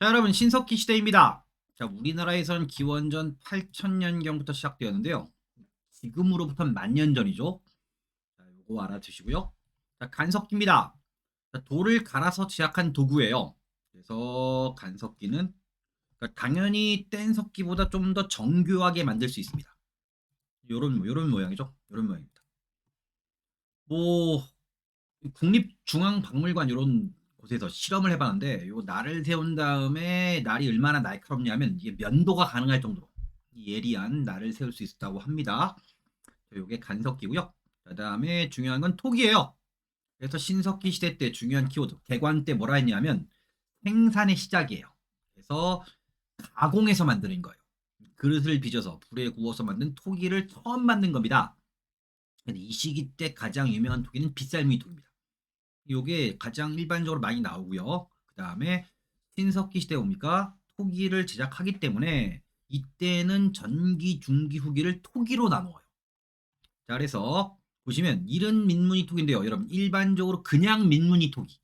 자, 여러분 신석기 시대입니다. 자, 우리나라에선 기원전 8000년경부터 시작되었는데요. 지금으로부터는 만년 전이죠. 자, 요거 알아두시고요. 자, 간석기입니다. 자, 돌을 갈아서 제작한 도구예요. 그래서 간석기는 그러니까 당연히 뗀석기보다 좀 더 정교하게 만들 수 있습니다. 요런 모양이죠. 요런 모양입니다. 뭐 국립중앙박물관 이런 곳에서 실험을 해봤는데 요 날을 세운 다음에 날이 얼마나 날카롭냐면 이게 면도가 가능할 정도로 예리한 날을 세울 수 있었다고 합니다. 요게 간석기고요. 그다음에 중요한 건 톡이에요. 그래서 신석기 시대 때 중요한 키워드 개관 때 뭐라 했냐면 생산의 시작이에요. 그래서 가공해서 만드는 거예요. 그릇을 빚어서 불에 구워서 만든 토기를 처음 만든 겁니다. 근데 이 시기 때 가장 유명한 토기는 빗살무늬 토기입니다. 요게 가장 일반적으로 많이 나오고요. 그 다음에 신석기 시대 뭡니까? 토기를 제작하기 때문에 이때는 전기, 중기, 후기를 토기로 나누어요. 자, 그래서 보시면 이런 민무늬 토기인데요. 여러분 일반적으로 그냥 민무늬 토기.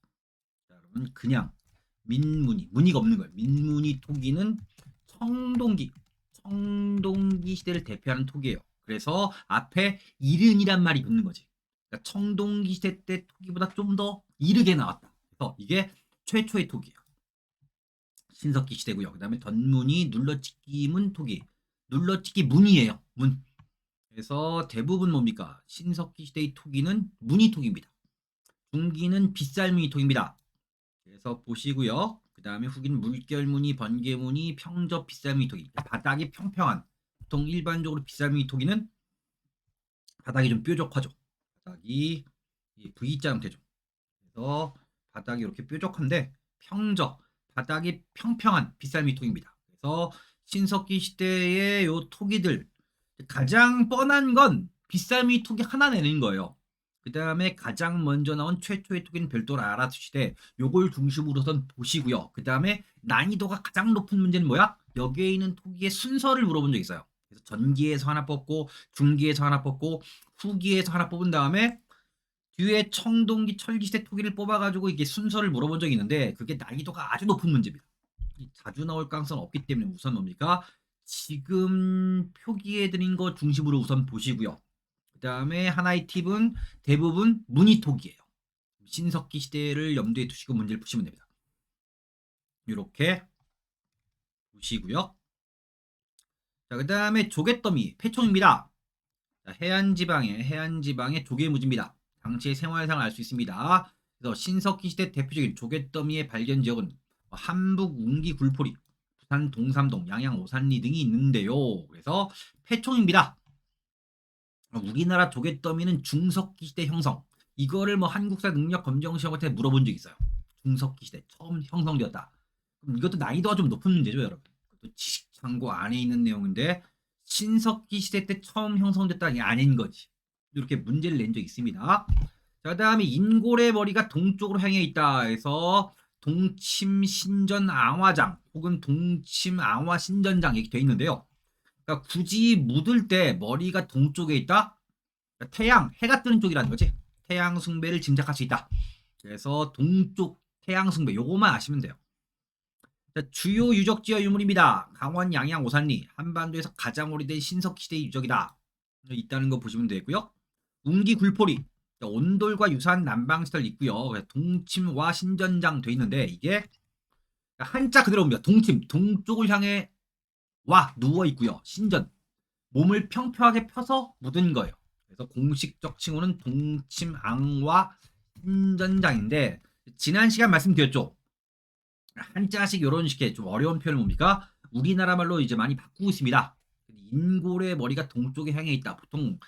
자, 여러분 그냥 민무늬, 무늬가 없는 거예요. 민무늬 토기는 청동기 시대를 대표하는 토기예요. 그래서 앞에 이른이란 말이 붙는 거지. 그러니까 청동기 시대 때 토기보다 좀 더 이르게 나왔다. 그래서 이게 최초의 토기예요. 신석기 시대고요. 그 다음에 덧무늬, 눌러찍기 문 토기. 눌러찍기 문이에요. 문. 그래서 대부분 뭡니까? 신석기 시대의 토기는 무늬 토기입니다. 중기는 빗살무늬 토기입니다. 그래서 보시고요. 그 다음에 후기는 물결무늬, 번개무늬, 평접 빗살무늬 토기. 바닥이 평평한. 보통 일반적으로 빗살무늬 토기는 바닥이 좀 뾰족하죠. 바닥이 V자 형태죠. 그래서 바닥이 이렇게 뾰족한데 평적, 바닥이 평평한 빗살무늬 토기입니다. 그래서 신석기 시대의 요 토기들 가장 뻔한 건 빗살무늬 토기 하나 내는 거예요. 그 다음에 가장 먼저 나온 최초의 토기는 별도로 알아두시되 요걸 중심으로선 보시고요. 그 다음에 난이도가 가장 높은 문제는 뭐야? 여기에 있는 토기의 순서를 물어본 적이 있어요. 그래서 전기에서 하나 뽑고 중기에서 하나 뽑고 후기에서 하나 뽑은 다음에 뒤에 청동기 철기시대 토기를 뽑아가지고 이게 순서를 물어본 적이 있는데 그게 난이도가 아주 높은 문제입니다. 자주 나올 가능성은 없기 때문에 우선 뭡니까? 지금 표기해드린 거 중심으로 우선 보시고요. 그 다음에 하나의 팁은 대부분 무늬토기예요. 신석기 시대를 염두에 두시고 문제를 푸시면 됩니다. 이렇게 보시고요. 자, 그 다음에 조개더미, 패총입니다. 자, 해안지방의 조개무지입니다. 당시의 생활상을 알 수 있습니다. 그래서 신석기 시대 대표적인 조개더미의 발견 지역은 한북 웅기 굴포리, 부산 동삼동, 양양 오산리 등이 있는데요. 그래서 패총입니다. 우리나라 조개더미는 중석기 시대 형성. 이거를 뭐 한국사 능력 검정 시험한테 물어본 적이 있어요. 중석기 시대 처음 형성되었다. 그럼 이것도 난이도가 좀 높은 문제죠, 여러분. 그것도 지식 창고 안에 있는 내용인데 신석기 시대 때 처음 형성됐다는 게 아닌 거지. 이렇게 문제를 낸 적이 있습니다. 자, 그다음에 인골의 머리가 동쪽으로 향해 있다 해서 동침 신전 앙화장 혹은 동침 앙화 신전장 이렇게 돼 있는데요. 그러니까 굳이 묻을 때 머리가 동쪽에 있다. 그러니까 태양, 해가 뜨는 쪽이라는 거지. 태양 숭배를 짐작할 수 있다. 그래서 동쪽 태양 숭배 요거만 아시면 돼요. 자, 주요 유적 지역 유물입니다. 강원 양양 오산리 한반도에서 가장 오래된 신석기 시대 유적이다. 있다는 거 보시면 되고요. 웅기 굴포리 온돌과 유사한 남방시설 있고요. 동침와 신전장 돼 있는데 이게 한자 그대로 봅니다. 동침 동쪽을 향해 와 누워 있고요. 신전 몸을 평평하게 펴서 묻은 거예요. 그래서 공식적 칭호는 동침앙와 신전장인데 지난 시간 말씀드렸죠. 한자식 이런 식의 좀 어려운 표현은 뭡니까? 우리나라 말로 이제 많이 바꾸고 있습니다. 인골의 머리가 동쪽에 향해 있다. 보통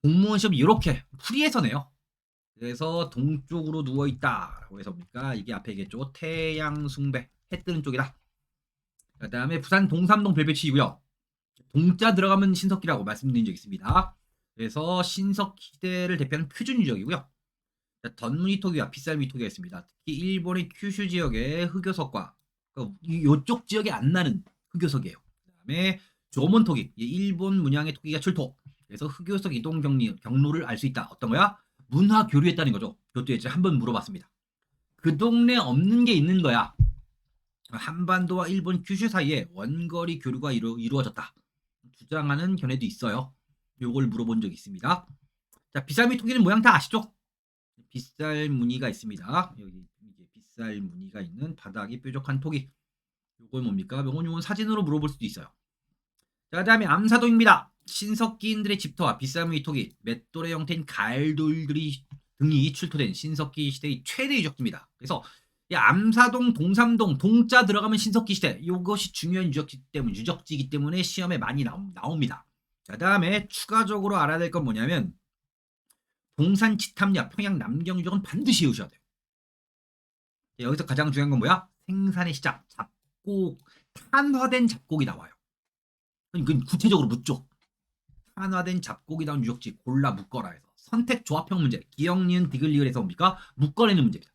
공무원 시험 이렇게 풀이해서 내요. 그래서 동쪽으로 누워 있다라고 해서 뭡니까? 이게 앞에 있겠죠. 태양 숭배 해 뜨는 쪽이다. 그다음에 부산 동삼동 별배치이고요. 동자 들어가면 신석기라고 말씀드린 적 있습니다. 그래서 신석기 시대를 대표하는 표준 유적이고요. 덧무늬 토기와 빗살무늬 토기가 있습니다. 특히 일본의 큐슈 지역의 흑요석과 이쪽 지역에 안 나는 흑요석이에요. 그다음에 조몬 토기, 일본 문양의 토기가 출토. 그래서 흑요석 이동 경로를 알 수 있다. 어떤 거야? 문화 교류했다는 거죠. 이것도 이제 한번 물어봤습니다. 그 동네 없는 게 있는 거야. 한반도와 일본 큐슈 사이에 원거리 교류가 이루어졌다. 주장하는 견해도 있어요. 요걸 물어본 적이 있습니다. 자, 빗살무늬 토기는 모양 다 아시죠? 빗살 무늬가 있습니다. 여기 이게 빗살 무늬가 있는 바닥이 뾰족한 토기. 요건 뭡니까? 요건 사진으로 물어볼 수도 있어요. 자, 그다음에 암사동입니다. 신석기인들의 집터와 빗살무늬 토기, 맷돌의 형태인 가을돌들이 등이 출토된 신석기 시대의 최대 유적지입니다. 그래서 이 암사동, 동삼동, 동자 들어가면 신석기 시대. 이것이 중요한 유적지이기 때문에 시험에 많이 나옵니다. 자, 다음에 추가적으로 알아야 될 건 뭐냐면 동산 치탐야, 평양 남경 유적은 반드시 외우셔야 돼요. 여기서 가장 중요한 건 뭐야? 생산의 시작, 잡곡, 탄화된 잡곡이 나와요. 그건 구체적으로 묻죠. 탄화된 잡곡이 나온 유적지 골라 묶어라 해서 선택 조합형 문제, 기억, 니은, 디귿, 리을에서 뭡니까? 묶어내는 문제입니다.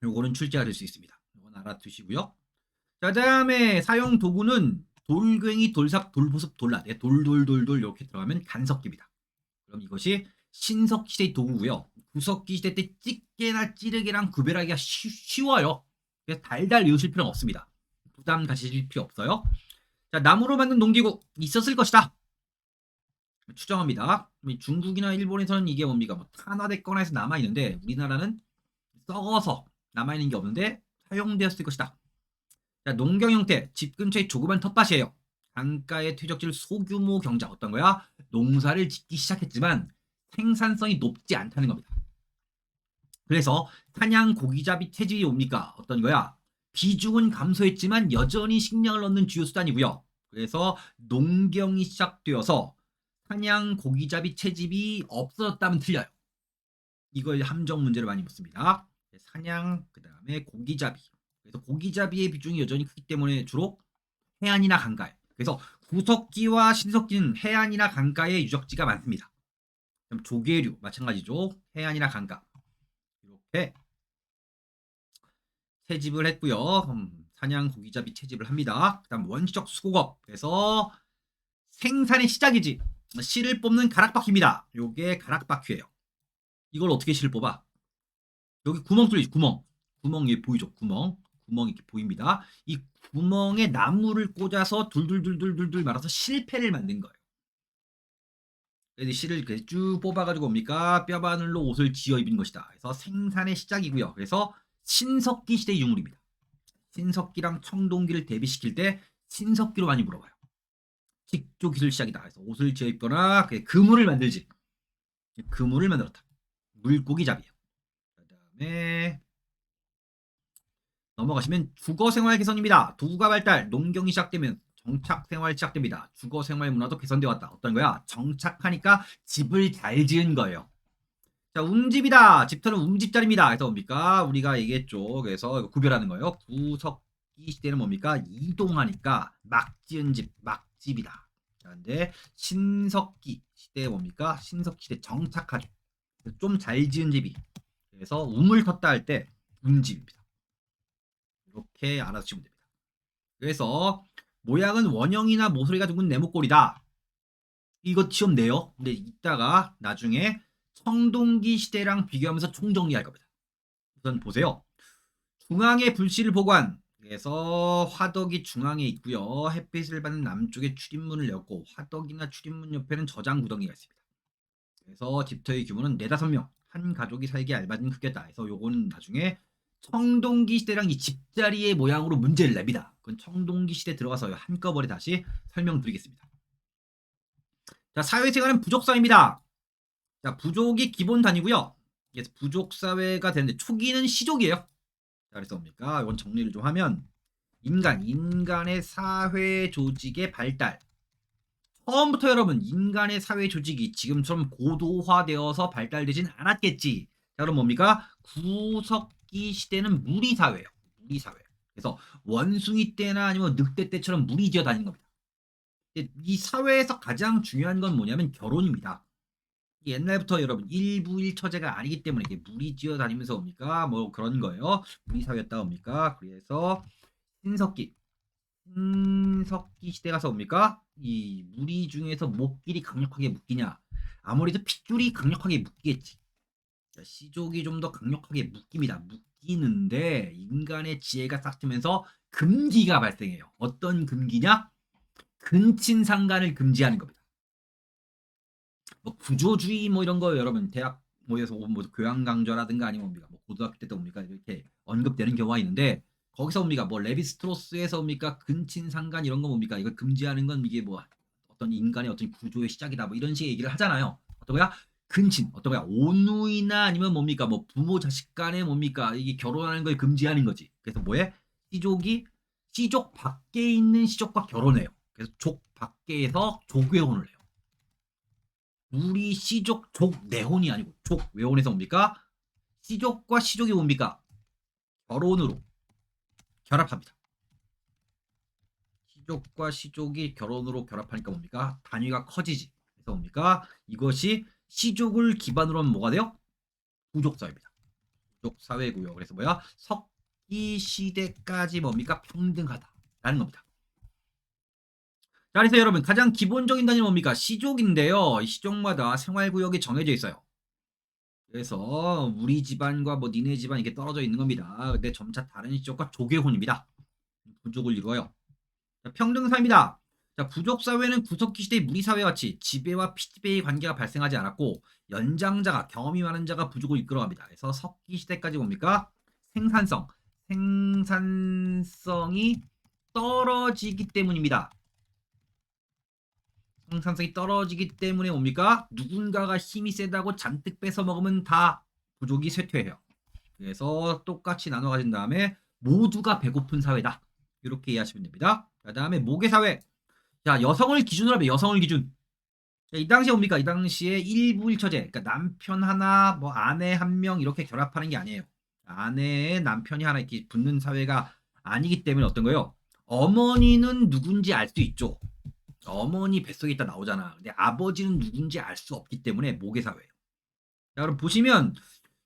요거는 출제가 될 수 있습니다. 이건 알아두시고요. 자, 다음에 사용 도구는 돌괭이, 돌삽, 돌보습, 돌라. 돌돌돌돌 이렇게 들어가면 간석기입니다. 그럼 이것이 신석시대의 도구고요. 구석기 시대 때 집게나 찌르기랑 구별하기가 쉬워요. 그래서 달달 외우실 필요는 없습니다. 부담 가지실 필요 없어요. 자, 나무로 만든 농기구 있었을 것이다. 추정합니다. 중국이나 일본에서는 이게 뭡니까? 뭐 탄화됐거나 해서 남아있는데 우리나라는 썩어서 남아있는 게 없는데 사용되었을 것이다. 자, 농경 형태, 집 근처에 조그만 텃밭이에요. 강가의 퇴적지를 소규모 경작, 어떤 거야? 농사를 짓기 시작했지만 생산성이 높지 않다는 겁니다. 그래서 사냥 고기잡이 체질이 옵니까? 어떤 거야? 비중은 감소했지만 여전히 식량을 얻는 주요 수단이고요. 그래서 농경이 시작되어서 사냥 고기잡이 채집이 없어졌다면 틀려요. 이걸 함정 문제를 많이 묻습니다. 사냥, 그 다음에 고기잡이. 그래서 고기잡이의 비중이 여전히 크기 때문에 주로 해안이나 강가에. 그래서 구석기와 신석기는 해안이나 강가에 유적지가 많습니다. 그럼 조개류 마찬가지죠. 해안이나 강가. 이렇게 채집을 했고요. 사냥 고기잡이 채집을 합니다. 그다음 원시적 수공업. 그래서 생산의 시작이지. 실을 뽑는 가락바퀴입니다. 요게 가락바퀴예요. 이걸 어떻게 실을 뽑아? 여기 구멍 뚫리죠. 구멍이 보이죠. 구멍이 이렇게 보입니다. 이 구멍에 나무를 꽂아서 둘둘둘둘둘 말아서 실패를 만든 거예요. 그래서 실을 이렇게 쭉 뽑아가지고 뭡니까? 뼈바늘로 옷을 지어 입은 것이다. 그래서 생산의 시작이고요. 그래서 신석기 시대의 유물입니다. 신석기랑 청동기를 대비시킬 때 신석기로 많이 물어봐요. 직조 기술 시작이다. 그래서 옷을 지어 입거나 그물을 만들지. 그물을 만들었다. 물고기 잡이요. 그다음에 넘어가시면 주거생활 개선입니다. 도구가 발달, 농경이 시작되면 정착생활 시작됩니다. 주거생활 문화도 개선되어 왔다. 어떤 거야? 정착하니까 집을 잘 지은 거예요. 자, 움집이다. 집터는 움집자리입니다. 그래서 뭡니까? 우리가 얘기했죠. 그래서 이거 구별하는 거예요. 구석기 시대는 뭡니까? 이동하니까 막 지은 집, 막집이다. 자, 근데 신석기 시대 뭡니까? 신석기 시대 정착하죠. 좀 잘 지은 집이. 그래서 우물 텄다 할 때 움집입니다. 이렇게 알아두시면 됩니다. 그래서 모양은 원형이나 모서리가 둥근 네모꼴이다. 이거 시험 내요. 근데 이따가 나중에 청동기 시대랑 비교하면서 총정리할 겁니다. 우선 보세요. 중앙에 불씨를 보관. 그래서 화덕이 중앙에 있고요. 햇빛을 받는 남쪽에 출입문을 열고 화덕이나 출입문 옆에는 저장 구덩이가 있습니다. 그래서 집터의 규모는 4, 5명. 한 가족이 살기에 알맞은 크기다. 그래서 요거는 나중에 청동기 시대랑 이 집자리의 모양으로 문제를 냅니다. 그건 청동기 시대 들어가서 한꺼번에 다시 설명드리겠습니다. 자, 사회생활은 부족사회입니다. 자, 부족이 기본 단위고요. 그래서 부족사회가 되는데 초기는 시족이에요. 자, 그래서 뭡니까? 이건 정리를 좀 하면 인간의 사회 조직의 발달. 처음부터 여러분 인간의 사회 조직이 지금처럼 고도화되어서 발달되진 않았겠지. 자, 그럼 뭡니까? 구석기 시대는 무리사회예요. 무리사회. 그래서 원숭이 때나 아니면 늑대 때처럼 무리 지어 다니는 겁니다. 이 사회에서 가장 중요한 건 뭐냐면 결혼입니다. 옛날부터 여러분 일부일처제가 아니기 때문에 이게 무리 지어 다니면서 옵니까? 뭐 그런 거예요. 무리사회였다 옵니까? 그래서 신석기 시대 가서 옵니까? 이 무리 중에서 목길이 강력하게 묶이냐? 아무래도 핏줄이 강력하게 묶이겠지. 시족이 좀 더 강력하게 묶입니다. 바뀌는데 인간의 지혜가 싹트면서 금기가 발생해요. 어떤 금기냐? 근친상간을 금지하는 겁니다. 뭐 구조주의 뭐 이런 거 여러분 대학 뭐에서 뭐 교양 강좌라든가 아니면 뭡니까 뭐 고등학교 때 뭡니까 이렇게 언급되는 경우가 있는데 거기서 뭡니까 뭐 레비스트로스에서 뭡니까 근친상간 이런 거 뭡니까 이거 금지하는 건 이게 뭐 어떤 인간의 어떤 구조의 시작이다 뭐 이런 식의 얘기를 하잖아요. 어떤 거야? 근친 어떤 거야 온누이나 아니면 뭡니까 뭐 부모 자식 간에 뭡니까 이게 결혼하는 걸 금지하는 거지. 그래서 뭐해? 시족 밖에 있는 시족과 결혼해요. 그래서 족 밖에서 족외혼을 해요. 우리 시족 족내혼이 아니고 족외혼에서 뭡니까? 시족과 시족이 뭡니까? 결혼으로 결합합니다. 시족과 시족이 결혼으로 결합하니까 뭡니까? 단위가 커지지. 그래서 뭡니까? 이것이 시족을 기반으로 하면 뭐가 돼요? 부족사회입니다. 부족사회고요. 그래서 뭐야? 석기 시대까지 뭡니까? 평등하다라는 겁니다. 자, 그래서 여러분 가장 기본적인 단위는 뭡니까? 시족인데요. 이 시족마다 생활구역이 정해져 있어요. 그래서 우리 집안과 뭐 니네 집안 이게 떨어져 있는 겁니다. 근데 점차 다른 시족과 조계혼입니다. 부족을 이루어요. 자, 평등사입니다. 자, 부족사회는 구석기 시대의 무리사회같이 지배와 피지배의 관계가 발생하지 않았고 연장자가 경험이 많은 자가 부족을 이끌어갑니다. 그래서 석기 시대까지 뭡니까? 생산성이 떨어지기 때문입니다. 생산성이 떨어지기 때문에 뭡니까? 누군가가 힘이 세다고 잔뜩 뺏어 먹으면 다 부족이 쇠퇴해요. 그래서 똑같이 나눠 가진 다음에 모두가 배고픈 사회다. 이렇게 이해하시면 됩니다. 그 다음에 모계사회. 자, 여성을 기준으로 하면 여성을 기준. 자, 이 당시에 뭡니까? 이 당시에 일부일처제. 그러니까 남편 하나, 뭐 아내 한 명 이렇게 결합하는 게 아니에요. 아내에 남편이 하나 이렇게 붙는 사회가 아니기 때문에 어떤 거요? 어머니는 누군지 알 수 있죠. 어머니 뱃속에 있다 나오잖아. 근데 아버지는 누군지 알 수 없기 때문에 모계사회예요. 자, 그럼 보시면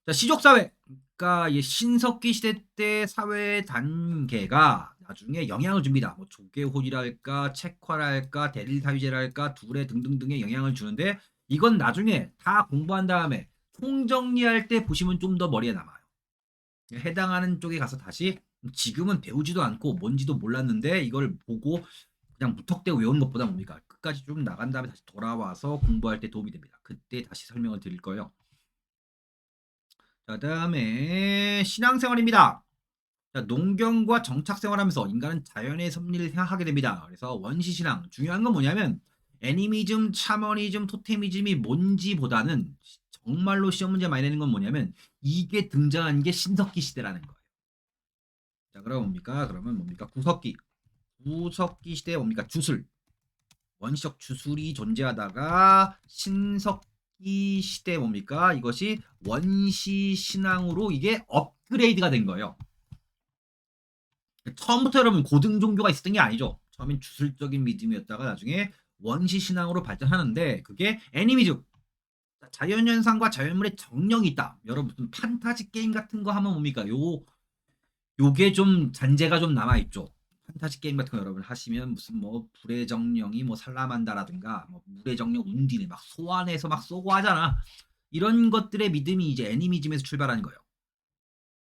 자, 시족사회. 그러니까 신석기 시대 때 사회 단계가 나중에 영향을 줍니다. 뭐 조계혼이랄까, 책화랄까, 대릴사유제랄까, 두레 등등등의 영향을 주는데 이건 나중에 다 공부한 다음에 총정리할 때 보시면 좀 더 머리에 남아요. 해당하는 쪽에 가서 다시 지금은 배우지도 않고 뭔지도 몰랐는데 이걸 보고 그냥 무턱대고 외우는 것보다 뭡니까? 끝까지 좀 나간 다음에 다시 돌아와서 공부할 때 도움이 됩니다. 그때 다시 설명을 드릴 거예요. 자, 다음에 신앙생활입니다. 자, 농경과 정착생활하면서 인간은 자연의 섭리를 생각하게 됩니다. 그래서 원시신앙 중요한 건 뭐냐면 애니미즘, 샤머니즘, 토테미즘이 뭔지보다는 정말로 시험 문제 많이 내는 건 뭐냐면 이게 등장한 게 신석기 시대라는 거예요. 자, 그럼 뭡니까? 그러면 뭡니까? 구석기 시대에 뭡니까? 주술. 원시적 주술이 존재하다가 신석기 시대 뭡니까? 이것이 원시 신앙으로 이게 업그레이드가 된 거예요. 처음부터 여러분 고등 종교가 있었던 게 아니죠. 처음엔 주술적인 믿음이었다가 나중에 원시 신앙으로 발전하는데 그게 애니미즘. 자연현상과 자연물의 정령이 있다. 여러분 무슨 판타지 게임 같은 거 하면 뭡니까? 요게 좀 잔재가 좀 남아있죠. 판타지 게임 같은 거 여러분 하시면 무슨 뭐 불의 정령이 뭐 살라만다라든가 뭐 물의 정령 운디네 막 소환해서 막 쏘고 하잖아. 이런 것들의 믿음이 이제 애니미즘에서 출발하는 거예요.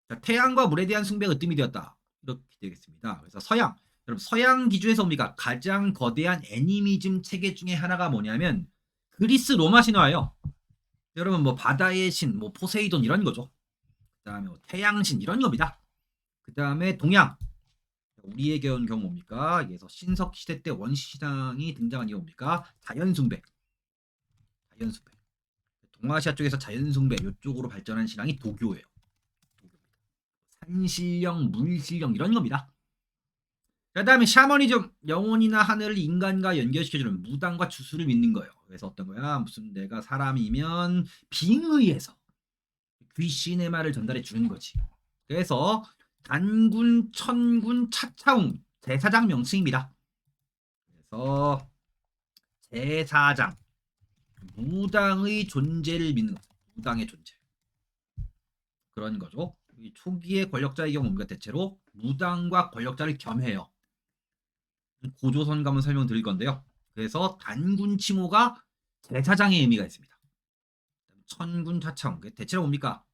자, 태양과 물에 대한 숭배가 으뜸이 되었다. 이렇게 되겠습니다. 그래서 서양, 여러분 서양 기준에서 뭡니까? 가장 거대한 애니미즘 체계 중에 하나가 뭐냐면 그리스 로마 신화예요. 여러분 뭐 바다의 신, 뭐 포세이돈 이런 거죠. 그다음에 뭐 태양신 이런 겁니다. 그다음에 동양, 우리의 경우 뭡니까? 그래서 신석 시대 때 원시 신앙이 등장한 이유 뭡니까? 자연숭배. 자연숭배. 동아시아 쪽에서 자연숭배 이쪽으로 발전한 신앙이 도교예요. 산신령, 물신령 이런 겁니다. 그 다음에 샤머니즘, 영혼이나 하늘을 인간과 연결시켜주는 무당과 주술을 믿는 거예요. 그래서 어떤 거야? 무슨 내가 사람이면 빙의해서 귀신의 말을 전달해 주는 거지. 그래서 단군, 천군, 차차웅 제사장 명칭입니다. 그래서 제사장, 무당의 존재를 믿는 거죠. 무당의 존재. 그런 거죠. 이 초기의 권력자의 경우 우리가 대체로 무당과 권력자를 겸해요. 고조선 가면 설명드릴 건데요. 그래서 단군 칭호가 제사장의 의미가 있습니다. 천군 차차웅 대체로 뭡니까?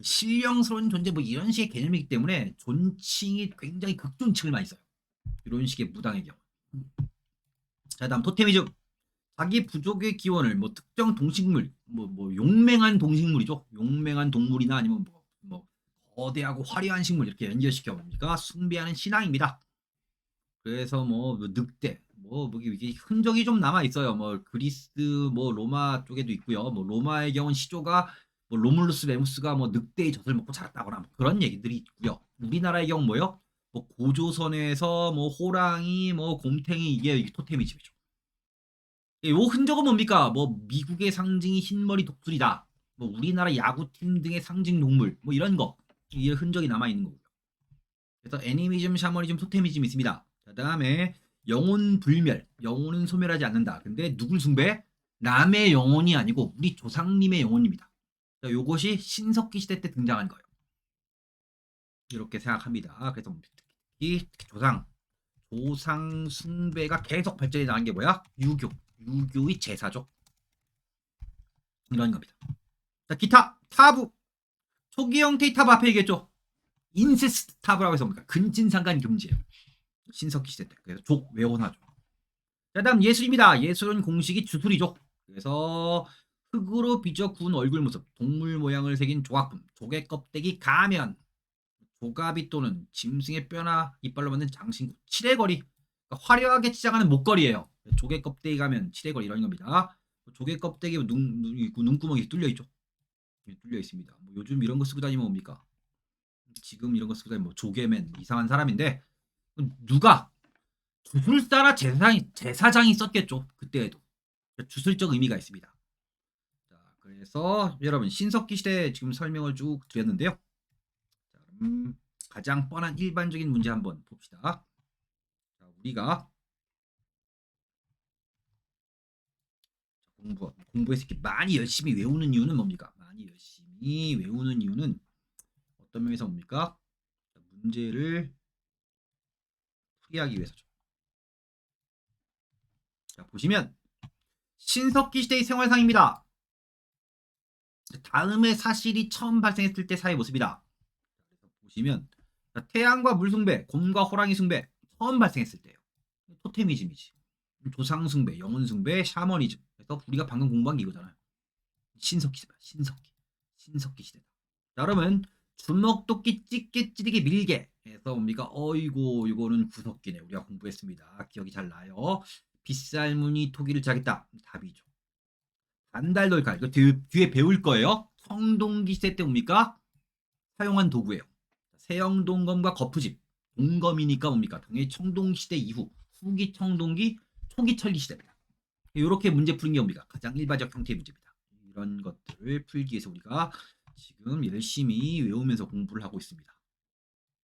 신령스러운 존재 뭐 이런 식의 개념이기 때문에 존칭이 굉장히 극존칭을 많이 써요. 이런 식의 무당의 경우. 자, 다음 토테미즘. 자기 부족의 기원을 뭐 특정 동식물, 뭐 용맹한 동식물이죠. 용맹한 동물이나 아니면 뭐 거대하고 화려한 식물 이렇게 연결시켜 봅니까? 숭배하는 신앙입니다. 그래서 뭐 늑대, 뭐 이게 흔적이 좀 남아 있어요. 뭐 그리스, 뭐 로마 쪽에도 있고요. 뭐 로마의 경우는 시조가 뭐 로물루스 레무스가 뭐 늑대의 젖을 먹고 자랐다거나 뭐 그런 얘기들이 있고요. 우리나라의 경우 뭐요? 뭐 고조선에서 뭐 호랑이, 뭐 곰탱이 이게 토테미즘이죠. 요 흔적은 뭡니까? 뭐 미국의 상징이 흰머리 독수리다. 뭐 우리나라 야구팀 등의 상징 동물 뭐 이런 거. 이 흔적이 남아 있는 거고요. 그래서 애니미즘, 샤머니즘, 토테미즘 있습니다. 자, 다음에 영혼 불멸. 영혼은 소멸하지 않는다. 근데 누굴 숭배? 남의 영혼이 아니고 우리 조상님의 영혼입니다. 자, 요것이 신석기 시대 때 등장한 거예요. 이렇게 생각합니다. 그래서 특히 조상 숭배가 계속 발전이 나간 게 뭐야? 유교의 제사죠. 이런 겁니다. 자, 기타 타부. 초기 형태의 타부 앞에 얘기했죠. 인세스트 타부라고 해서 뭡니까? 근친상간 금지예요. 신석기 시대 때. 그래서 족 외원하죠. 자, 다음 예술입니다. 예술은 공식이 주술이죠. 그래서 흙으로 빚어 구운 얼굴 모습, 동물 모양을 새긴 조각품, 조개 껍데기 가면, 조가비 또는 짐승의 뼈나 이빨로 만든 장신구, 칠해거리. 그러니까 화려하게 치장하는 목걸이에요. 조개 껍데기 가면 칠해거리 이런 겁니다. 조개 껍데기 눈구멍이 뚫려 있죠. 뚫려 있습니다. 뭐 요즘 이런 거 쓰고 다니면 뭡니까? 지금 이런 거 쓰고 다니면 뭐 조개맨 이상한 사람인데 누가 주술사나 제사장이 썼겠죠. 그때에도 주술적 의미가 있습니다. 자, 그래서 여러분 신석기 시대 지금 설명을 쭉 드렸는데요. 자, 가장 뻔한 일반적인 문제 한번 봅시다. 자, 우리가 공부해서 이렇게 많이 열심히 외우는 이유는 뭡니까? 많이 열심히 외우는 이유는 어떤 면에서 뭡니까? 자, 문제를 풀이하기 위해서죠. 자, 보시면 신석기 시대의 생활상입니다. 다음의 사실이 처음 발생했을 때 사회 모습이다. 보시면 태양과 물 숭배, 곰과 호랑이 숭배 처음 발생했을 때예요. 토테미즘이지. 조상 숭배, 영혼 숭배, 샤머니즘. 그래서 우리가 방금 공부한 게 이거잖아요. 신석기 시대다. 신석기 시대다. 자, 여러분 주먹도끼 찢게 찌르게 밀게 해서 뭡니까? 어이고 이거는 구석기네. 우리가 공부했습니다. 기억이 잘 나요. 빗살무늬 토기를 짜겠다. 답이죠. 반달돌칼. 이거 뒤에 배울 거예요. 청동기 시대 때 뭡니까? 사용한 도구예요. 세영동검과 거푸집. 동검이니까 뭡니까? 당연히 청동시대 이후 후기 청동기, 초기 철기 시대입니다. 이렇게 문제 푸는 게 뭡니까? 가장 일반적 형태의 문제입니다. 이런 것들을 풀기 위해서 우리가 지금 열심히 외우면서 공부를 하고 있습니다.